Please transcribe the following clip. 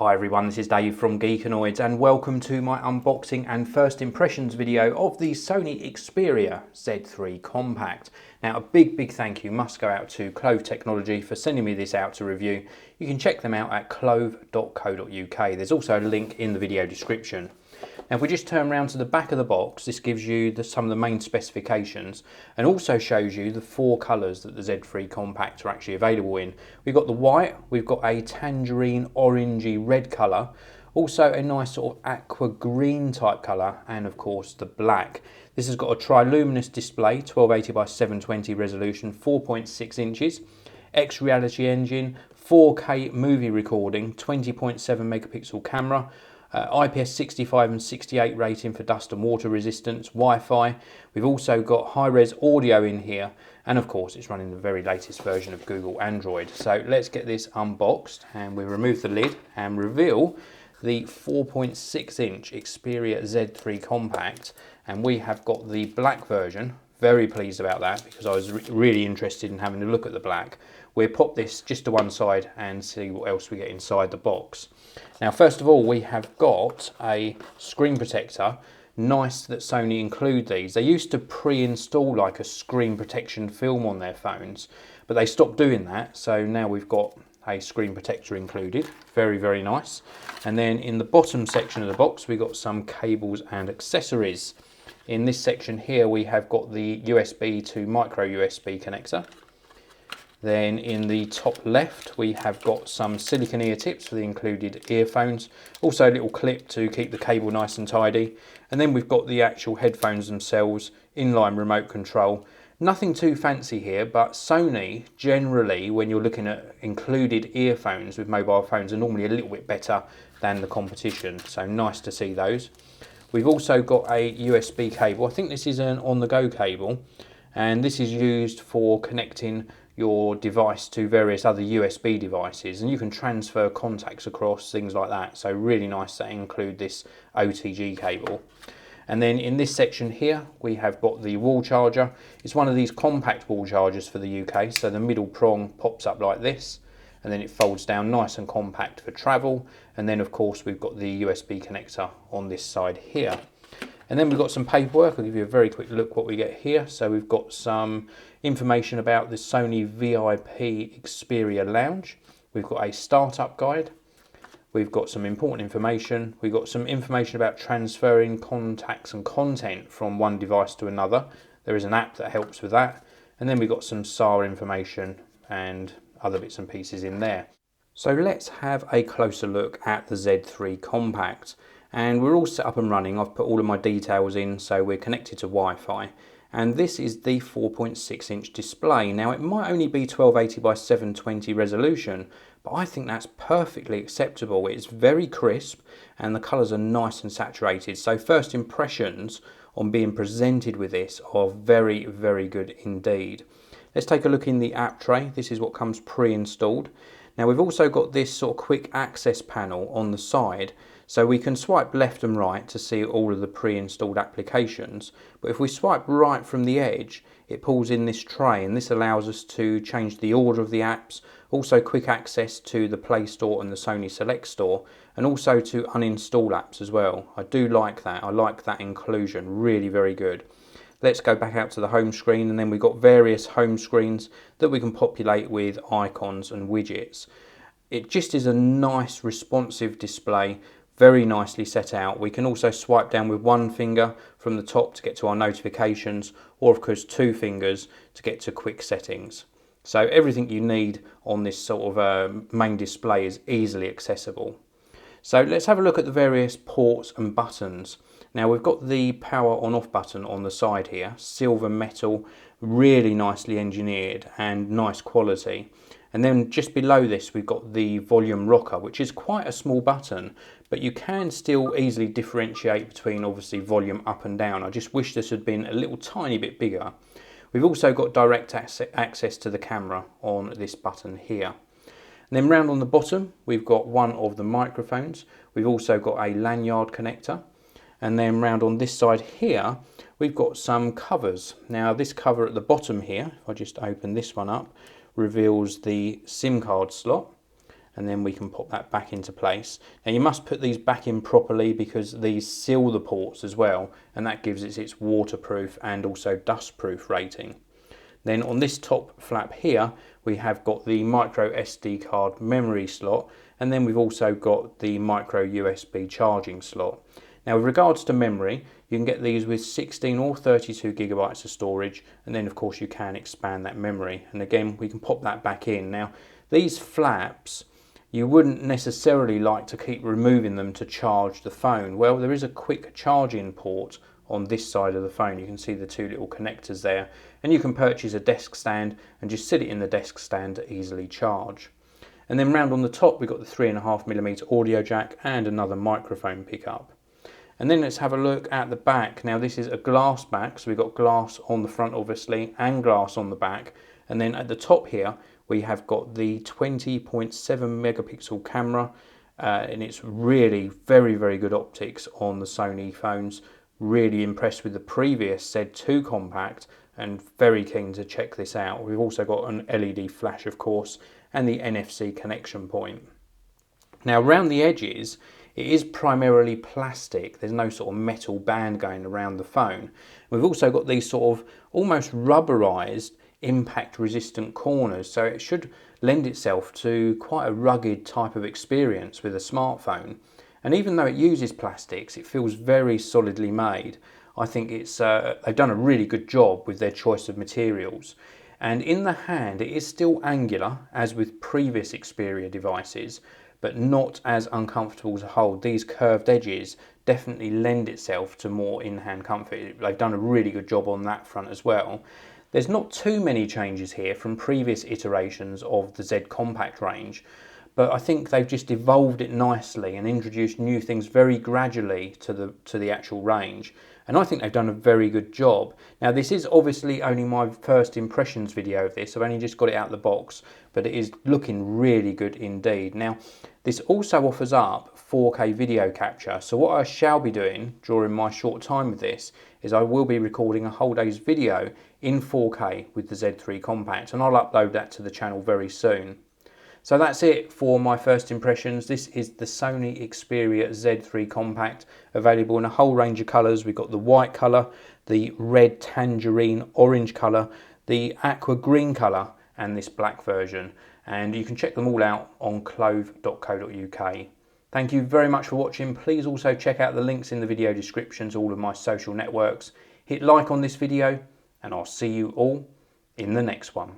Hi everyone, this is Dave from Geekanoids and welcome to my unboxing and first impressions video of the Sony Xperia Z3 Compact. Now a big thank you must go out to Clove Technology for sending me this out to review. You can check them out at clove.co.uk. There's also a link in the video description. Now if we just turn around to the back of the box, this gives you some of the main specifications and also shows you the 4 colours that the Z3 Compact are actually available in. We've got the white, we've got a tangerine orangey red colour, also a nice sort of aqua green type colour, and of course the black. This has got a triluminous display, 1280 by 720 resolution, 4.6 inches, X-Reality engine, 4K movie recording, 20.7 megapixel camera, IPS 65 and 68 rating for dust and water resistance, Wi-Fi. We've also got high-res audio in here, and of course it's running the very latest version of Google Android. So let's get this unboxed, and we remove the lid and reveal the 4.6 inch Xperia Z3 Compact, and we have got the black version. Very pleased about that because I was really interested in having a look at the black. We'll pop this just to one side and see what else we get inside the box. Now first of all, we have got a screen protector. Nice that Sony include these. They used to pre-install like a screen protection film on their phones, but they stopped doing that, so now we've got a screen protector included. Very nice. And then in the bottom section of the box we've got some cables and accessories. In this section here we have got the USB to micro USB connector. Then in the top left we have got some silicone ear tips for the included earphones, also a little clip to keep the cable nice and tidy, and then we've got the actual headphones themselves, inline remote control. Nothing too fancy here, but Sony generally, when you're looking at included earphones with mobile phones, are normally a little bit better than the competition, so nice to see those. We've also got a USB cable. I think this is an on-the-go cable, and this is used for connecting your device to various other USB devices, and you can transfer contacts across, things like that. So really nice to include this OTG cable. And then in this section here we have got the wall charger. It's one of these compact wall chargers for the UK, so the middle prong pops up like this and then it folds down nice and compact for travel. And then of course we've got the USB connector on this side here. And then we've got some paperwork. I'll give you a very quick look what we get here. So we've got some information about the Sony VIP Xperia Lounge. We've got a startup guide. We've got some important information. We've got some information about transferring contacts and content from one device to another. There is an app that helps with that. And then we've got some SAR information and other bits and pieces in there. So let's have a closer look at the Z3 Compact. And we're all set up and running. I've put all of my details in, so we're connected to Wi-Fi. And this is the 4.6 inch display. Now it might only be 1280 by 720 resolution, but I think that's perfectly acceptable. It's very crisp and the colours are nice and saturated. So first impressions on being presented with this are very good indeed. Let's take a look in the app tray. This is what comes pre-installed. Now we've also got this sort of quick access panel on the side, so we can swipe left and right to see all of the pre-installed applications. But if we swipe right from the edge, it pulls in this tray, and this allows us to change the order of the apps, also quick access to the Play Store and the Sony Select Store, and also to uninstall apps as well. I do like that. I like that inclusion. Really very good. Let's go back out to the home screen, and then we've got various home screens that we can populate with icons and widgets. It just is a nice responsive display, very nicely set out. We can also swipe down with one finger from the top to get to our notifications, or of course 2 fingers to get to quick settings. So everything you need on this sort of main display is easily accessible. So let's have a look at the various ports and buttons. Now we've got the power on off button on the side here, silver metal, really nicely engineered and nice quality. And then just below this we've got the volume rocker, which is quite a small button, but you can still easily differentiate between obviously volume up and down. I just wish this had been a little tiny bit bigger. We've also got direct access to the camera on this button here. And then round on the bottom we've got one of the microphones. We've also got a lanyard connector. And then round on this side here we've got some covers. Now this cover at the bottom here, if I just open this one up, reveals the SIM card slot. and then we can pop that back into place. Now you must put these back in properly because these seal the ports as well, and that gives it its waterproof and also dustproof rating. Then on this top flap here, we have got the micro SD card memory slot, and then we've also got the micro USB charging slot. Now with regards to memory, you can get these with 16 or 32 gigabytes of storage, and then of course you can expand that memory. And again, we can pop that back in. Now these flaps, you wouldn't necessarily like to keep removing them to charge the phone. Well, there is a quick charging port on this side of the phone. You can see the two little connectors there, and you can purchase a desk stand and just sit it in the desk stand to easily charge. And then round on the top we've got the 3.5mm audio jack and another microphone pickup. And then let's have a look at the back. Now this is a glass back, so we've got glass on the front obviously and glass on the back, and then at the top here we have got the 20.7 megapixel camera, and it's really very good optics on the Sony phones. Really impressed with the previous Z2 compact and very keen to check this out. We've also got an LED flash of course, and the NFC connection point. Now around the edges it is primarily plastic. There's no sort of metal band going around the phone. We've also got these sort of almost rubberized impact resistant corners, so it should lend itself to quite a rugged type of experience with a smartphone. And even though it uses plastics, it feels very solidly made. I think it's they've done a really good job with their choice of materials. And in the hand it is still angular as with previous Xperia devices, but not as uncomfortable to hold. These curved edges definitely lend itself to more in-hand comfort. They've done a really good job on that front as well. There's not too many changes here from previous iterations of the Z Compact range, but I think they've just evolved it nicely and introduced new things very gradually to the actual range. And I think they've done a very good job. Now this is obviously only my first impressions video of this. I've only just got it out of the box, but it is looking really good indeed. Now this also offers up 4K video capture. So what I shall be doing during my short time with this is I will be recording a whole day's video in 4K with the Z3 Compact, and I'll upload that to the channel very soon. So that's it for my first impressions. This is the Sony Xperia Z3 Compact, available in a whole range of colours. We've got the white colour, the red tangerine orange colour, the aqua green colour, and this black version. And you can check them all out on clove.co.uk. Thank you very much for watching. Please also check out the links in the video description to all of my social networks. Hit like on this video, and I'll see you all in the next one.